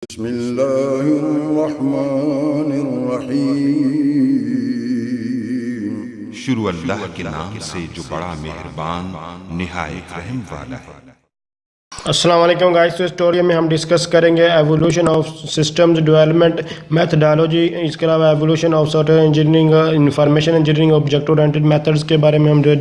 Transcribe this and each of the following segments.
बिस्मिल्लाहिर्रहमानिर्रहीम। शुरू अल्लाह के नाम से जो बड़ा मेहरबान निहायत रहम वाला है। अस्सलाम वालेकुम गाइस। तो स्टोरी में हम डिस्कस करेंगे evolution of systems development methodology, इसके अलावा evolution of software engineering, information engineering, object oriented methods के बारे में हम जो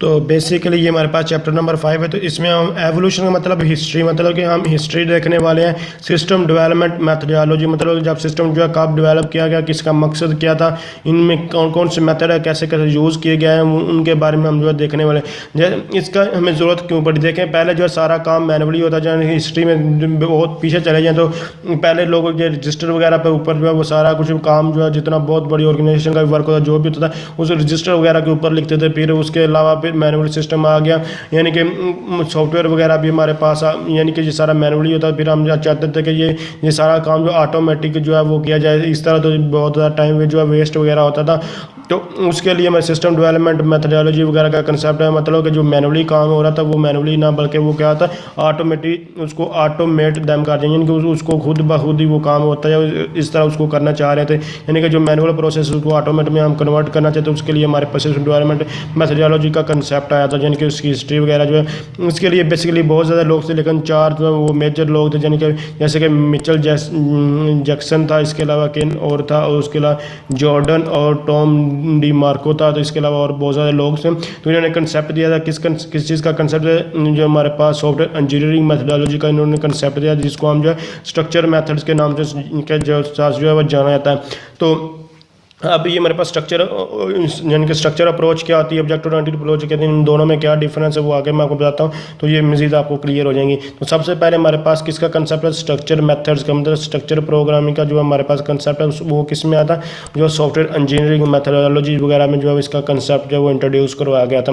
तो बेसिकली ये हमारे पास चैप्टर नंबर 5 है। तो इसमें हम एवोल्यूशन का मतलब हिस्ट्री, मतलब कि हम हिस्ट्री देखने वाले हैं। सिस्टम डेवलपमेंट मेथडोलॉजी मतलब जब सिस्टम जो है कब डेवलप किया गया, किसका मकसद क्या था, इनमें कौन कौन से मेथड है, कैसे कैसे यूज़ किए गए हैं, उनके बारे में हम जो है देखने वाले हैं। इसका हमें ज़रूरत क्यों पड़ी, देखें पहले जो है सारा काम मैनुअली होता है। जब हिस्ट्री में बहुत पीछे चले जाएँ तो पहले लोग जो रजिस्टर वगैरह पर ऊपर जो है वो सारा कुछ काम जो है जितना बहुत बड़ी ऑर्गेनाइजेशन का वर्क होता है जो भी होता था उस रजिस्टर वगैरह के ऊपर लिखते थे। फिर उसके अलावा फिर मैनुअल सिस्टम आ गया, यानी कि सॉफ्टवेयर वगैरह भी हमारे पास यानी कि ये सारा मैनुअली होता है। फिर हम चाहते थे कि ये सारा काम जो ऑटोमेटिक जो है वो किया जाए। इस तरह तो बहुत ज़्यादा टाइम जो है वेस्ट वगैरह होता था। तो उसके लिए मैं सिस्टम डेवलपमेंट मेथडोलॉजी वगैरह का कंसेप्ट है, मतलब कि जो मैनुअली काम हो रहा था वो मैनुअली ना बल्कि वो क्या होता है ऑटोमेटिक, उसको ऑटोमेट दम कर दें, यानी कि उसको खुद ब खुद ही वो काम होता है। इस तरह उसको करना चाह रहे थे, यानी कि जो मैनुअल प्रोसेस उसको ऑटोमेट में हम कन्वर्ट करना चाहते हैं। उसके लिए हमारे पास सिस्टम डेवलपमेंट मेथडोलॉजी का कंसेप्ट आया था, यानी कि उसकी हिस्ट्री वगैरह जो है उसके लिए बेसिकली बहुत ज़्यादा लोग थे, लेकिन 4 जो वो मेजर लोग थे, यानी कि जैसे कि मिचेल जैक्सन था, इसके अलावा किन और था, और उसके अलावा जॉर्डन और टॉम डी मार्को था। तो इसके अलावा और बहुत सारे लोग थे। तो इन्होंने कंसेप्ट दिया था किस चीज़ का कंसेप्ट है, जो हमारे पास सॉफ्टवेयर इंजीनियरिंग मेथडोलॉजी का इन्होंने कंसेप्ट दिया, जिसको हम जो है स्ट्रक्चर मेथड्स के नाम से इनके जो है वो जाना जाता है। तो अब ये हमारे पास स्ट्रक्चर यानी कि स्ट्रक्चर अप्रोच क्या होती है, ऑब्जेक्ट ओरिएंटेड अप्रोच कहते हैं, इन दोनों में क्या डिफरेंस है वो आगे मैं आपको बताता हूँ, तो ये मज़ीद आपको क्लियर हो जाएंगी। तो सबसे पहले हमारे पास किसका कंसेप्ट है, स्ट्रक्चर मेथड्स का, मतलब स्ट्रक्चर प्रोग्रामिंग का जो हमारे पास कंसेप्ट है वो किस में आता है, जो सॉफ्टवेयर इंजीनियरिंग मेथडोलॉजी वगैरह में जो है इसका कंसेप्ट जो है वो इंट्रोड्यूस करवाया गया था।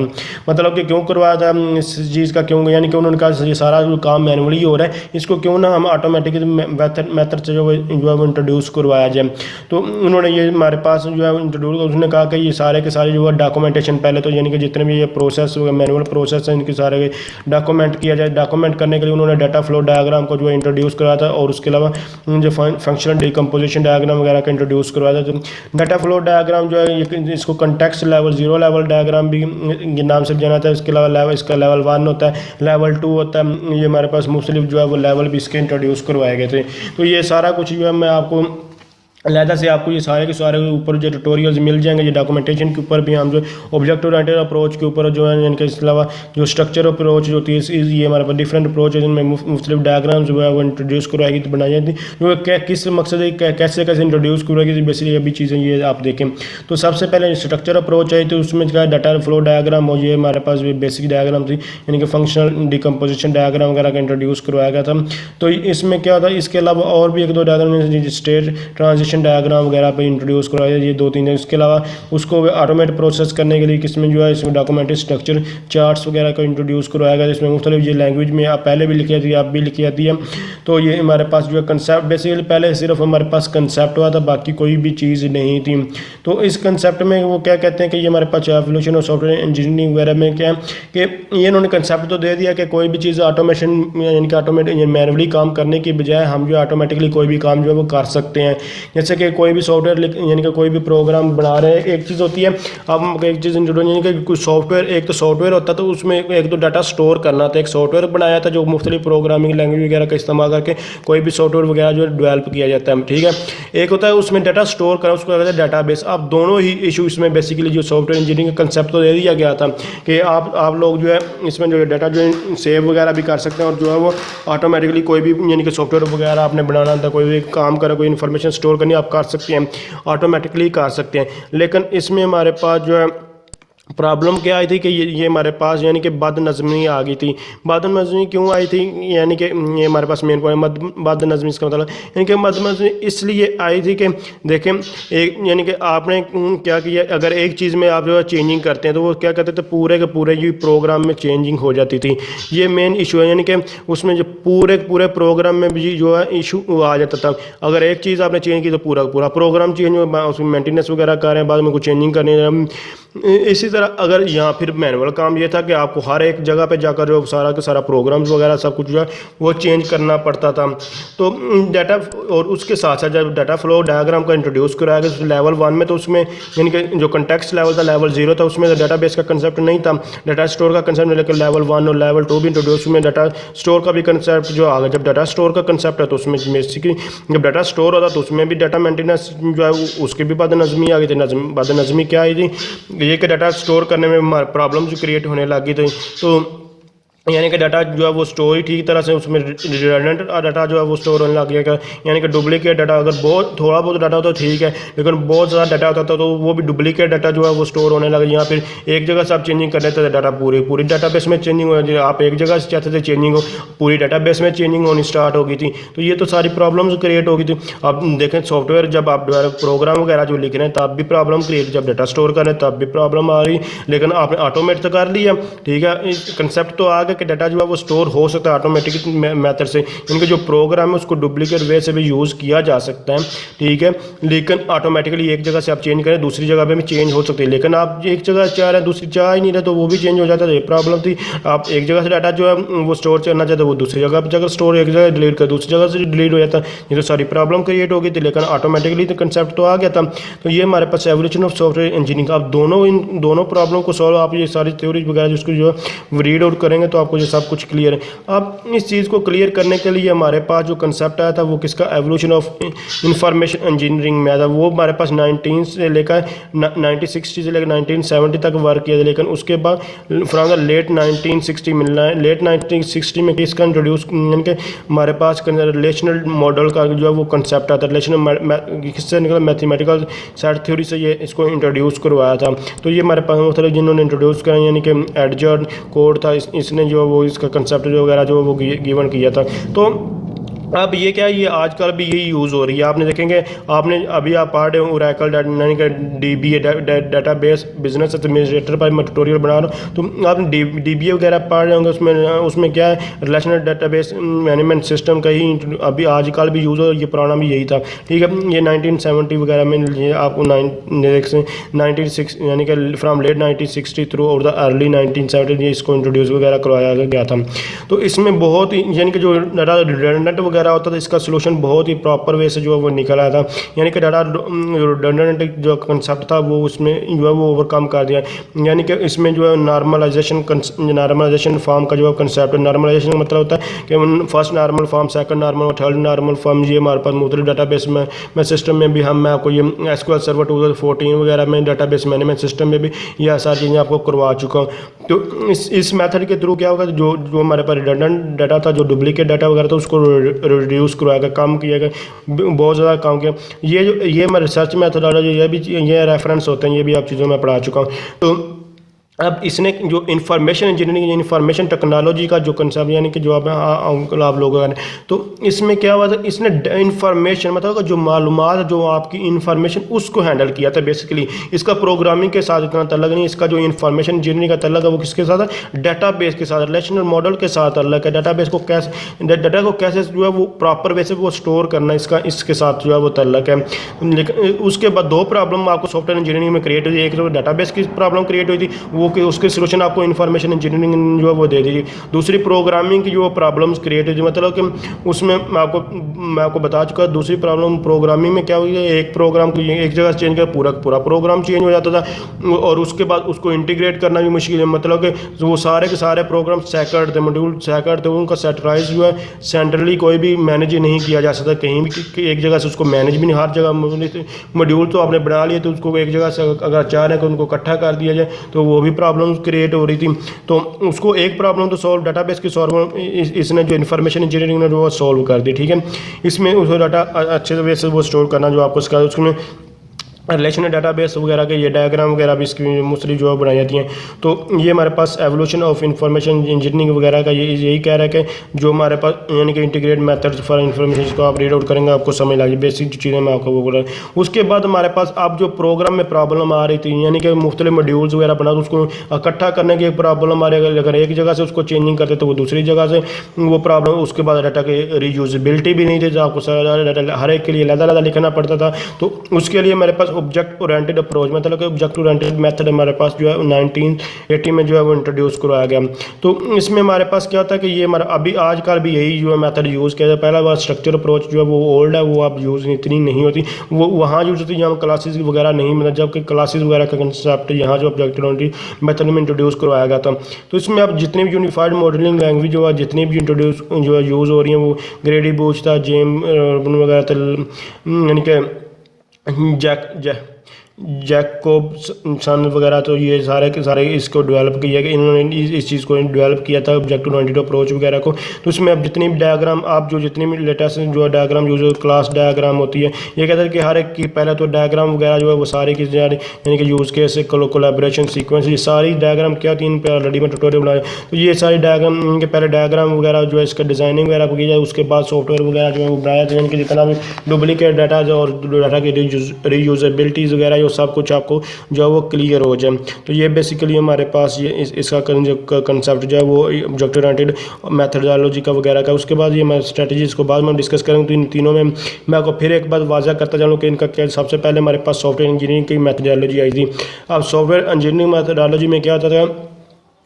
मतलब कि क्यों करवाया था इस चीज़ का, क्यों, यानी कि उन्होंने कहा ये सारा जो काम मैनुअली हो रहा है इसको क्यों ना हम ऑटोमेटिकली मेथड से जो है वो इंट्रोड्यूस करवाया जाए। तो उन्होंने ये हमारे पास जो है इंट्रोड्यूस, उसने कहा कि ये सारे के सारे जो है डॉक्यूमेंटेशन पहले तो यानी कि जितने भी ये प्रोसेस मैनुअल प्रोसेस हैं इनके सारे डॉक्यूमेंट किया जाए। डॉक्यूमेंट करने के लिए उन्होंने डाटा फ्लो डायग्राम को जो है इंट्रोड्यूस करवाया था, और उसके अलावा जो फंक्शनल डिकम्पोजिशन डायग्राम वगैरह का इंट्रोड्यूस करवाया था। तो डाटा फ्लो डायग्राम जो है इसको कंटेक्स्ट लेवल, 0 लेवल डायग्राम भी नाम से जाना था। इसके अलावा इसका लेवल 1 होता है, लेवल 2 होता है। ये हमारे पास मुख्तलिफ जो है वो लेवल भी इसके इंट्रोड्यूस करवाए गए थे। तो ये सारा कुछ जो है मैं आपको अलहदा से आपको ये सारे के सारे ऊपर जो ट्यूटोरियल्स मिल जाएंगे, ये डॉक्यूमेंटेशन के ऊपर भी हम जो ऑब्जेक्ट ओरिएंटेड अप्रोच के ऊपर जो है, इनके अलावा जो स्ट्रक्चर अप्रोच जो होती है ये हमारे पास डिफरेंट अप्रोच है जिनमें मुख्तलिफ डायग्राम्स जो है वो इंट्रोड्यूस करवाएगी, तो बनाई जाती जो किस मकसद है, कैसे कैसे इंट्रोड्यूस करवाएगी, बेसिकली अभी चीज़ें ये आप देखें। तो सबसे पहले स्ट्रक्चर अप्रोच है, तो उसमें क्या डाटा फ्लो डायग्राम हो, ये हमारे पास बेसिक डायग्राम थी, यानी कि फंक्शनल डिकम्पोजिशन डायग्राम वगैरह का इंट्रोड्यूस करवाया गया था। तो इसमें क्या होता है, इसके अलावा और भी 1-2 डायग्राम स्टेट ट्रांजिशन डायग्राम वगैरह पे इंट्रोड्यूस करवाया, ये 2-3 है। इसके अलावा उसको ऑटोमेट प्रोसेस करने के लिए किसमें जो है इसमें डॉक्यूमेंटेड स्ट्रक्चर चार्ट्स वगैरह को इंट्रोड्यूस करवाया गया, इसमें मुख्तलिफ ये लैंग्वेज में आप पहले भी लिखी जाती है, आप भी लिखी जाती है। तो ये हमारे पास जो है कंसेप्ट बेसिकली पहले सिर्फ हमारे पास कंसेप्ट हुआ था, बाकी कोई भी चीज़ नहीं थी। तो इस कंसेप्ट में वो क्या कहते हैं कि ये हमारे पास एवोल्यूशन और सॉफ्टवेयर इंजीनियरिंग वगैरह में क्या है कि ये इन्होंने कंसेप्ट तो दे दिया कि कोई भी चीज़ ऑटोमेशन यानी कि ऑटोमेटिक मैनुअली काम करने की बजाय हम जो ऑटोमेटिकली कोई भी काम जो है वो कर सकते हैं। जैसे कि कोई भी सॉफ्टवेयर यानी कि कोई भी प्रोग्राम बना रहे हैं, एक चीज़ होती है अब एक चीज़ इंट्रोड्यूस, यानी कि कुछ सॉफ्टवेयर, एक तो सॉफ्टवेयर होता है तो उसमें एक तो डाटा स्टोर करना था, एक सॉफ्टवेयर बनाया था जो मुख्तलिफ प्रोग्रामिंग लैंग्वेज वगैरह का इस्तेमाल करके कोई भी सॉफ्टवेयर वगैरह जो डेवलप किया जाता है, ठीक है। एक होता है उसमें डाटा स्टोर करना, उसको कहते हैं डाटाबेस। अब दोनों ही इशू इसमें बेसिकली जो सॉफ्टवेयर इंजीनियरिंग का कंसेप्ट तो दे दिया गया था कि आप लोग जो है इसमें जो है डाटा जो है सेव वगैरह भी कर सकते हैं, और जो है वो ऑटोमेटिकली कोई भी यानी कि सॉफ्टवेयर वगैरह आपने बनाना था, कोई भी काम करा, कोई इन्फॉर्मेशन स्टोर करनी आप कर सकते हैं, ऑटोमेटिकली कर सकते हैं। लेकिन इसमें हमारे पास जो है प्रॉब्लम क्या आई थी कि ये हमारे पास यानी कि बदनज़मी आ गई थी। बदनज़मी क्यों आई थी, यानी कि ये हमारे पास मेन पॉइंट बदनज़मी, इसका मतलब यानी कि बदनज़मी इसलिए आई थी कि देखें एक यानी कि आपने क्या किया, अगर एक चीज़ में आप जो है चेंजिंग करते हैं तो वो क्या कहते थे पूरे के पूरे ये प्रोग्राम में चेंजिंग हो जाती थी। ये मेन इशू है, यानी कि उसमें जो पूरे प्रोग्राम में भी जो है इशू आ जाता था। अगर एक चीज़ आपने चेंज की तो पूरा प्रोग्राम चेंज हो, उसमें मेंटेनेंस वगैरह कर रहे हैं, बाद में कुछ चेंजिंग करनी है। इसी तरह अगर अगर यहाँ फिर मैनुअल काम ये था कि आपको हर एक जगह पे जाकर जो सारा का सारा प्रोग्राम्स वगैरह सब कुछ जो है वो चेंज करना पड़ता था। तो डाटा और उसके साथ साथ जब डाटा फ्लो डायग्राम का इंट्रोड्यूस कराया गया लेवल 1 में, तो उसमें यानी कि जो कंटेक्स्ट लेवल था लेवल 0 था, उसमें डाटाबेस का कंसेप्ट नहीं था, डाटा स्टोर का कंसेप्ट, लेकिन लेवल 1 और लेवल 2 भी इंट्रोड्यूस में डाटा स्टोर का भी कंसेप्ट जो आ गया। जब डाटा स्टोर का कंसेप्ट है तो उसमें बेसिकली जब डाटा स्टोर होता तो उसमें भी डाटा मेंटेनेंस जो है उसकी भी बदनज़मी आ गई थी। बदनज़मी क्या आई थी, ये कि डाटा स्टोर करने में प्रॉब्लम्स क्रिएट होने लगी थी। तो यानी कि डाटा जो है वो स्टोर ही ठीक तरह से उसमें रिडंडेंट डाटा जो है वो स्टोर होने लग गया, यानी कि डुप्लीकेट डाटा, अगर बहुत थोड़ा बहुत डाटा होता तो ठीक है, लेकिन बहुत ज़्यादा डाटा होता था तो वो भी डुप्लीकेट डाटा जो है वो स्टोर होने लगा। यहाँ फिर एक जगह से आप चेंजिंग कर लेते थे, डाटा पूरी डाटाबेस में चेंजिंग हो, आप एक जगह से चाहते थे चेंजिंग हो, पूरी डाटाबेस में चेंजिंग होनी स्टार्ट हो गई थी। तो ये तो सारी प्रॉब्लम्स क्रिएट हो गई थी। आप देखें सॉफ्टवेयर जब आप प्रोग्राम वगैरह जो लिख रहे हैं तब भी प्रॉब्लम क्रिएट, जब डाटा स्टोर कर रहे हैं तब भी प्रॉब्लम आ रही, लेकिन आपने ऑटोमेट तो कर लिया, ठीक है, कंसेप्ट तो आ गया कि डाटा जो है वो स्टोर हो सकता है ऑटोमेटिक मेथड से, इनके जो प्रोग्राम है उसको डुप्लीकेट वे से भी यूज़ किया जा सकता है, ठीक है, लेकिन ऑटोमेटिकली एक जगह से आप चेंज करें दूसरी जगह पे भी चेंज हो सकती है, लेकिन आप एक जगह चाह रहे हैं दूसरी चाह ही नहीं रहे तो वो भी चेंज हो जाता है। ये प्रॉब्लम थी। आप एक जगह से डाटा जो है वो स्टोर करना चाहते वो दूसरी जगह पर स्टोर, एक जगह डिलीट कर दूसरी जगह से डिलीट हो जाता, ये तो सारी प्रॉब्लम क्रिएट हो गई थी, लेकिन ऑटोमेटिकली तो कंसेप्ट तो आ गया था। तो ये हमारे पास एवोल्यूशन ऑफ सॉफ्टवेयर इंजीनियरिंग, आप इन दोनों प्रॉब्लम को सॉल्व, आप ये सारी थ्योरी वगैरह जिसको जो है रीड आउट करेंगे तो आपको ये सब कुछ क्लियर है। अब इस चीज़ को क्लियर करने के लिए हमारे पास जो कंसेप्ट आया था वो किसका, एवोल्यूशन ऑफ इंफॉर्मेशन इंजीनियरिंग में आया था। वो हमारे पास 19 से लेकर 1960 से लेकर 1970 तक वर्क किया था, लेकिन उसके बाद फ्रॉम द लेट 1960 मिलना है, लेट 1960 में किसका इंट्रोड्यूस, यानी कि हमारे पास रिलेशनल मॉडल का जो है वो कंसेप्ट आता है, रिलेशनल किससे निकला, मैथमेटिकल सेट थ्योरी से ये इसको इंट्रोड्यूस करवाया था। तो ये हमारे पास मतलब जिन्होंने इंट्रोड्यूस करा, यानी कि एडजर्ड कोड था, इसने जो वो इसका कंसेप्ट जो वगैरह जो वो गिवन किया था। तो अब ये क्या है, ये आजकल भी यही यूज़ हो रही है। आपने देखेंगे, आपने अभी आप पढ़ रहे हो ओरेकल यानी कि DBA डाटाबेस बिजनेस एडमिनिस्ट्रेटर पर मैं ट्यूटोरियल बना रहा हूँ, तो आप DBA वगैरह पढ़ रहे होंगे, उसमें क्या है, रिलेशनल डाटाबेस मैनेजमेंट सिस्टम का ही अभी आजकल भी यूज़ हो, ये पुराना भी यही था, ठीक है। ये 1970 वगैरह में ये आपको 96 यानी कि फ्राम लेट 1960 थ्रू और द अर्ली 1970 ये इसको इंट्रोड्यूस वगैरह करवाया गया था। तो इसमें बहुत ही यानी कि जो रिडंडेंट वगैरह होता था, इसका सोल्यूशन बहुत ही प्रॉपर वे से जो है वो निकल आया था, यानी कि डाटा रिडंडेंट जो कंसेप्ट था वो उसमें जो है वो ओवरकम कर दिया, यानी कि इसमें जो है नॉर्मलाइजेशन फॉर्म का जो है कंसेप्ट, नॉर्मलाइजेशन मतलब होता है कि first normal form, second normal, third normal form, ये हमारे पास मुख्तलिफ डाटाबेस में सिस्टम में भी मैं आपको ये SQL सर्वर 2014 वगैरह में डाटाबेस मैनेजमेंट सिस्टम में भी यह सारी चीज़ें आपको करवा चुका हूँ। तो इस मेथड के थ्रू क्या होगा, जो हमारे पास रिडंडेंट डाटा था, जो डुप्लीकेट डाटा वगैरह था, उसको रिड्यूस करवाएगा, कम किया गया, बहुत ज़्यादा काम किया। ये मैं रिसर्च मेथोडोलॉजी ये रेफरेंस होते हैं, ये भी आप चीज़ों में पढ़ा चुका हूँ। तो अब इसने जो इंफॉर्मेशन इंजीनियरिंग, इंफॉर्मेशन टेक्नोलॉजी का जो कंसेप्ट, यानी कि जो आप लोग हैं, तो इसमें क्या हुआ था, इसने इंफॉर्मेशन मतलब जो मालूमात, जो आपकी इंफॉर्मेशन उसको हैंडल किया था। बेसिकली इसका प्रोग्रामिंग के साथ इतना तल्लक नहीं, इसका जो इंफॉर्मेशन इंजीनियरिंग का तल्लक है वो किसके साथ है, डाटाबेस के साथ, रिलेशनल मॉडल के साथ तल्लक है। डाटाबेस को कैसे, डाटा को कैसे जो है वो प्रॉपर वे से वो स्टोर करना, इसके साथ जो है वो तल्लक है। लेकिन उसके बाद दो प्रॉब्लम आपको सॉफ्टवेयर इंजीनियरिंग में क्रिएट हुई थी, एक तो डाटाबेस की प्रॉब्लम क्रिएट हुई थी, वो कि उसके सोल्यूशन आपको इंफॉर्मेशन इंजीनियरिंग जो है वो दे दीजिए। दूसरी प्रोग्रामिंग की जो प्रॉब्लम्स क्रिएट हुई थी, मतलब कि उसमें मैं आपको बता चुका, दूसरी प्रॉब्लम प्रोग्रामिंग में क्या हुई है, एक प्रोग्राम को एक जगह चेंज कर पूरा प्रोग्राम चेंज हो जाता था, और उसके बाद उसको इंटीग्रेट करना भी मुश्किल है, मतलब कि वो सारे के सारे प्रोग्राम सेकंड थे, मॉड्यूल सेकंड थे, उनका सेंट्रलाइज जो है सेंट्रली कोई भी मैनेज नहीं किया जा सकता, कहीं भी एक जगह से उसको मैनेज भी नहीं, हर जगह मॉड्यूल तो आपने बना लिए तो उसको एक जगह से अगर चाह रहे हैं कि उनको इकट्ठा कर दिया जाए तो वो भी प्रॉब्लम्स क्रिएट हो रही थी। तो उसको एक प्रॉब्लम तो सॉल्व, डाटाबेस की सॉल्व इसने जो इन्फॉर्मेशन इंजीनियरिंग ने वो सॉल्व कर दी, ठीक है। इसमें उसको डाटा अच्छे से वे से वो स्टोर करना जो आपको सिखाया, उसमें रिलेशनल डाटाबेस वगैरह के ये डायग्राम वगैरह भी इसकी मुस्लिम जो बनाई जाती हैं। तो ये हमारे पास एवोल्यूशन ऑफ इंफॉर्मेशन इंजीनियरिंग वगैरह का यही कह रहा है कि जो हमारे पास यानी कि इंटीग्रेट मेथड्स फॉर इंफॉर्मेशन, इसको आप रीड आउट करेंगे आपको समझ लगे, बेसिक चीज़ें मैं आपको वो बोल रहा हूँ। उसके बाद हमारे पास अब जो प्रोग्राम में प्रॉब्लम आ रही थी, यानी कि मुख्तलिफ मॉड्यूल्स वगैरह बना तो उसको इकट्ठा करने की प्रॉब्लम आ रही है, अगर एक जगह से उसको चेंजिंग करते तो वो दूसरी जगह से वो प्रॉब्लम, उसके बाद डाटा की रीयूजेबिलिटी भी नहीं थी, जो आपको सारा डाटा हर एक के लिए अलग अलग लिखना पड़ता था। तो उसके लिए मेरे पास ऑब्जेक्ट ओरिएंटेड अप्रोच, मतलब कि ऑब्जेक्ट ओरिएंटेड मेथड हमारे पास जो है 1980 में जो है वो इंट्रोड्यूस करवाया गया। तो इसमें हमारे पास क्या होता है कि ये हमारा अभी आजकल भी यही जो है मेथड यूज़ किया जाता है। पहला बार स्ट्रक्चर अप्रोच जो है वो ओल्ड है, वो अब यूज़ इतनी नहीं होती, वो वहाँ यूज़ होती है जहाँ क्लासेस वगैरह नहीं, मतलब जबकि क्लासेस वगैरह का कंसेप्ट यहाँ जो ऑब्जेक्ट ओरिएंटेड मेथड में इंट्रोड्यूस करवाया गया था। तो इसमें अब जितनी भी यूनिफाइड मॉडलिंग लैंग्वेज जो है जितनी भी इंट्रोड्यूस जो है यूज़ हो रही हैं, वो ग्रेडी बूच था, जेम वगैरह, यानी कि जैकोब्सन वगैरह, तो ये सारे के सारे इसको डेवलप किया गया, इन्होंने इस चीज़ को डेवलप किया था ऑब्जेक्ट ओरिएंटेड अप्रोच वगैरह को। तो इसमें अब जितनी भी डायग्राम आप जो जितनी भी लेटेस्ट जो डायग्राम यूज क्लास डायग्राम होती है, ये कहते हैं कि हर एक की पहले तो डायग्राम वगैरह जो है वो सारी की यानी कि यूज़ केस कोलैबोरेशन सीक्वेंस, ये सारी डायग्राम क्या होती है, इन पर ऑलरेडी मैं ट्यूटोरियल बनाया। तो ये सारी डायग्राम इनके पहले डायग्राम वगैरह जो है इसका डिज़ाइनिंग वगैरह को किया जाए, उसके बाद सॉफ्टवेयर वगैरह जो है वो बनाया जाए, यानी कि जितना भी डुप्लीकेट डाटा जो और डाटा की रीयूजेबिलिटीज़ वगैरह ये सब कुछ आपको जो है वो क्लियर हो जाए। तो ये बेसिकली हमारे पास ये इसका जो कंसेप्ट जो है वो ऑब्जेक्ट ओरिएंटेड मेथडोलॉजी का वगैरह का। उसके बाद ये मैं स्ट्रेटजीज को बाद में डिस्कस करूँगा। तो इन तीनों में मैं आपको फिर एक बार वाज़ा करता जाऊँ कि इनका क्या, सबसे पहले हमारे पास सॉफ्टवेयर इंजीनियरिंग की मेथडोलॉजी आई थी। अब सॉफ्टवेयर इंजीनियरिंग मेथडोलॉजी में क्या होता था,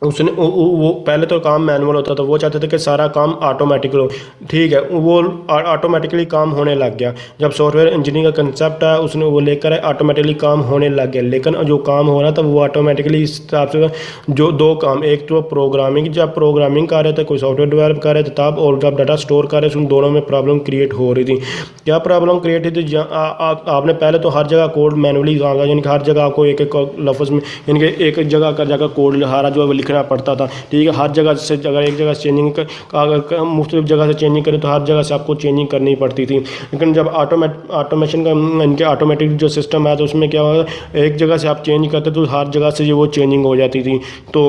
उसने वो पहले तो काम मैनुअल होता था, वो चाहते थे कि सारा काम ऑटोमेटिकल हो, ठीक है, वो ऑटोमेटिकली काम होने लग गया। जब सॉफ्टवेयर इंजीनियरिंग का कंसेप्ट है उसने वो लेकर आए, ऑटोमेटिकली काम होने लग गया। लेकिन जो काम हो रहा था वो ऑटोमेटिकली इस हिसाब से जो दो काम, एक तो प्रोग्रामिंग, जब प्रोग्रामिंग कर रहे थे, कोई सॉफ्टवेयर डेवलप कर रहे थे तब, और जब डाटा स्टोर कर रहे थे, उन दोनों में प्रॉब्लम क्रिएट हो रही थी। क्या प्रॉब्लम क्रिएट हुई थी, आपने पहले तो हर जगह कोड मैनुअली काम यानी कि हर जगह आपको एक एक लफ्ज़ में यानी कि एक जगह का जगह कोड हारा जो है लिखना पड़ता था, ठीक है। हर जगह से अगर एक जगह से चेंजिंग अगर मुख्तलिफ जगह से चेंजिंग करें तो हर जगह से आपको चेंजिंग करनी पड़ती थी। लेकिन जब ऑटोमेशन का इनके ऑटोमेटिक जो सिस्टम है तो उसमें क्या होगा, एक जगह से आप चेंज करते तो हर जगह से वो चेंजिंग हो जाती थी। तो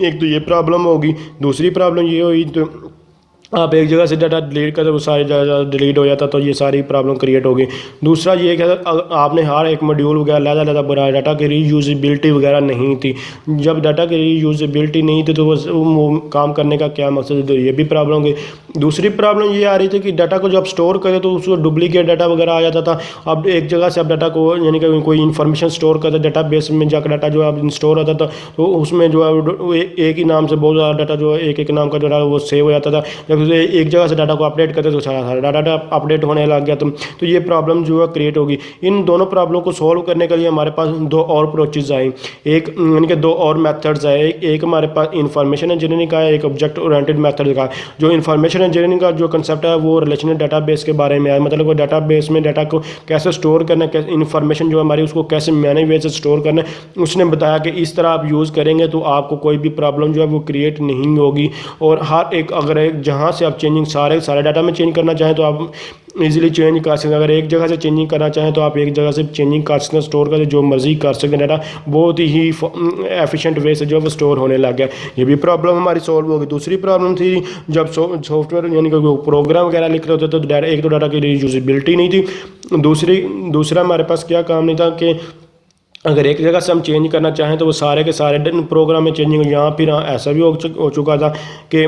एक तो ये प्रॉब्लम होगी। दूसरी प्रॉब्लम ये हुई, तो आप एक जगह से डाटा डिलीट करते वो सारी जगह डिलीट हो जाता, तो ये सारी प्रॉब्लम क्रिएट होगी। दूसरा ये कि आपने हर एक मॉड्यूल वगैरह लहदा बनाया, डाटा की रीयूजेबिलिटी वगैरह नहीं थी। जब डाटा की रीयूजेबिलिटी नहीं थी तो वो काम करने का क्या मकसद है, तो ये भी प्रॉब्लम होगी। दूसरी प्रॉब्लम ये आ रही थी कि डाटा को जब स्टोर करें तो उसको डुप्लीकेट डाटा वगैरह आ जाता था। अब एक जगह से आप डाटा को यानी कि कोई इन्फॉर्मेशन स्टोर करते, डाटा बेस में जाकर डाटा जो है स्टोर होता था, तो उसमें जो है एक ही नाम से बहुत ज़्यादा डाटा जो है एक नाम का जो डाटा वो सेव हो जाता था। जब एक जगह से डाटा को अपडेट करते तो सारा डाटा अपडेट होने लग गया। तो ये प्रॉब्लम जो है क्रिएट होगी। इन दोनों प्रॉब्लम को सॉल्व करने के लिए हमारे पास दो और अप्रोचेज आए, एक यानी कि दो और मेथड्स आए। एक हमारे पास इंफॉर्मेशन इंजीनियरिंग का है, एक ऑब्जेक्ट ओरिएंटेड मेथड का। जो इंफॉर्मेशन इंजीनियरिंग का जो कंसेप्ट है वो रिलेशनल डाटाबेस के बारे में है, मतलब वो डाटाबेस में डाटा को कैसे स्टोर करना है, कैसे इन्फॉर्मेशन जो हमारी उसको कैसे मैनेज वे से स्टोर करना है। उसने बताया कि इस तरह आप यूज़ करेंगे तो आपको कोई भी प्रॉब्लम जो है वो क्रिएट नहीं होगी। और हर एक अगर एक जहाँ से आप चेंजिंग सारे डाटा में चेंज करना चाहें तो आप इजीली चेंज कर सकते हैं। अगर एक जगह से चेंजिंग करना चाहें तो आप एक जगह से चेंजिंग कर सकते हैं, स्टोर करके जो मर्जी कर सकते हैं। डाटा बहुत ही एफिशिएंट वे से जो है वो स्टोर होने लग गया। ये भी प्रॉब्लम हमारी सॉल्व होगी। दूसरी प्रॉब्लम थी जब सॉफ्टवेयर यानी कि प्रोग्राम वगैरह लिख रहे होते तो एक तो डाटा की यूजेबिलिटी नहीं थी। दूसरा हमारे पास क्या काम नहीं था कि अगर एक जगह से हम चेंज करना चाहें तो वो सारे के सारे प्रोग्राम में चेंजिंग। यहाँ फिर ऐसा भी हो चुका था कि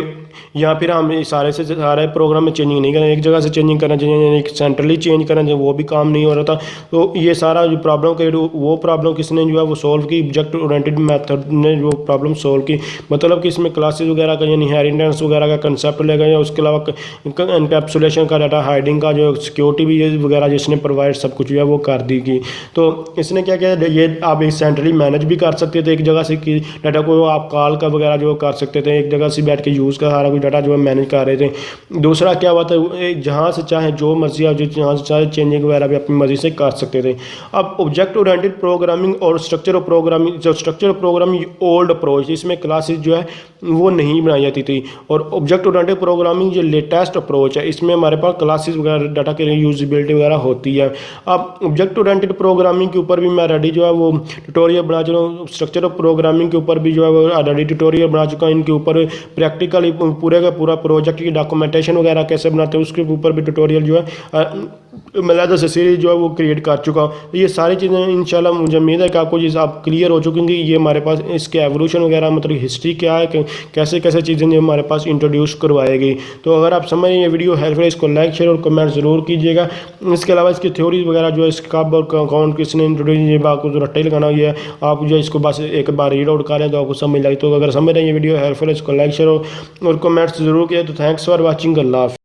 यहाँ फिर हम सारे से सारे प्रोग्राम में चेंजिंग नहीं करें, एक जगह से चेंजिंग करना चाहिए, यानी सेंट्रली चेंज करना चाहिए, वो भी काम नहीं हो रहा था। तो ये सारा जो प्रॉब्लम क्रिएट वो प्रॉब्लम किसने जो है वो सॉल्व की, ऑब्जेक्ट ओरिएंटेड मेथड ने जो प्रॉब्लम सॉल्व की। मतलब कि इसमें क्लासेस वगैरह का यानी इनहेरिटेंस वगैरह का कंसेप्ट ले गए, उसके अलावा एनकैप्सुलेशन का, डाटा हाइडिंग का जो सिक्योरिटी भी वगैरह जिसने प्रोवाइड सब कुछ जो है वो कर दी की। तो इसने क्या किया, ये आप एक सेंट्रली मैनेज भी कर सकते थे, एक जगह से कि डाटा को आप कॉल का वगैरह जो कर सकते थे, एक जगह से बैठ के यूज़ का सारा कुछ डाटा जो है मैनेज कर रहे थे। दूसरा क्या हुआ था, जहाँ से चाहे जो मर्जी आप जहाँ से चाहे चेंजिंग वगैरह भी अपनी मर्जी से कर सकते थे। अब ऑब्जेक्ट ओरिएंटेड प्रोग्रामिंग और स्ट्रक्चर ऑफ प्रोग्रामिंग, जो structure of programming old approach, इसमें क्लासेस जो है वो नहीं बनाई जाती थी। और ऑब्जेक्ट ओरिएंटेड प्रोग्रामिंग जो लेटेस्ट अप्रोच है इसमें हमारे पास क्लासेस वगैरह डाटा की यूजिबिलिटी वगैरह होती है। अब ऑब्जेक्ट ओरिएंटेड प्रोग्रामिंग के ऊपर भी मैं रेडी जो है वो ट्यूटोरियल बना चुका हूँ। स्ट्रक्चर ऑफ प्रोग्रामिंग के ऊपर भी जो है वो ऑलरेडी ट्यूटोरियल बना चुका हूँ। इनके ऊपर प्रैक्टिकली पूरे का पूरा प्रोजेक्ट की डॉक्यूमेंटेशन वगैरह कैसे बनाते हैं उसके ऊपर भी ट्यूटोरियल जो है मलादा से सीरीज जो है वो क्रिएट कर चुका हूँ। ये सारी चीज़ें इंशाल्लाह मुझे उम्मीद है कि आपको चीज़ आप क्लियर हो चुकी होंगी। ये हमारे पास इसके एवोल्यूशन वगैरह मतलब हिस्ट्री क्या है, कैसे कैसे चीज़ें जो हमारे पास इंट्रोड्यूस करवाएगी। तो अगर आप समझ ये वीडियो हेल्पफुल है, इसको लाइक शेयर और कमेंट ज़रूर कीजिएगा। इसके अलावा इसकी थ्योरी वगैरह जो है इसका कब और कौन किसने इंट्रोड्यूस, ये आपको जो रट्टा ही लगाना हुआ है, आप जो इसको बस एक बार रीड आउट करें तो आपको समझ लगे। तो अगर समझ रहे हैं ये वीडियो हेल्पफुल है, इसको लाइक शेयर और कमेंट्स ज़रूर किया। तो थैंक्स फॉर वॉचिंग। अल्लाह हाफ़िज़।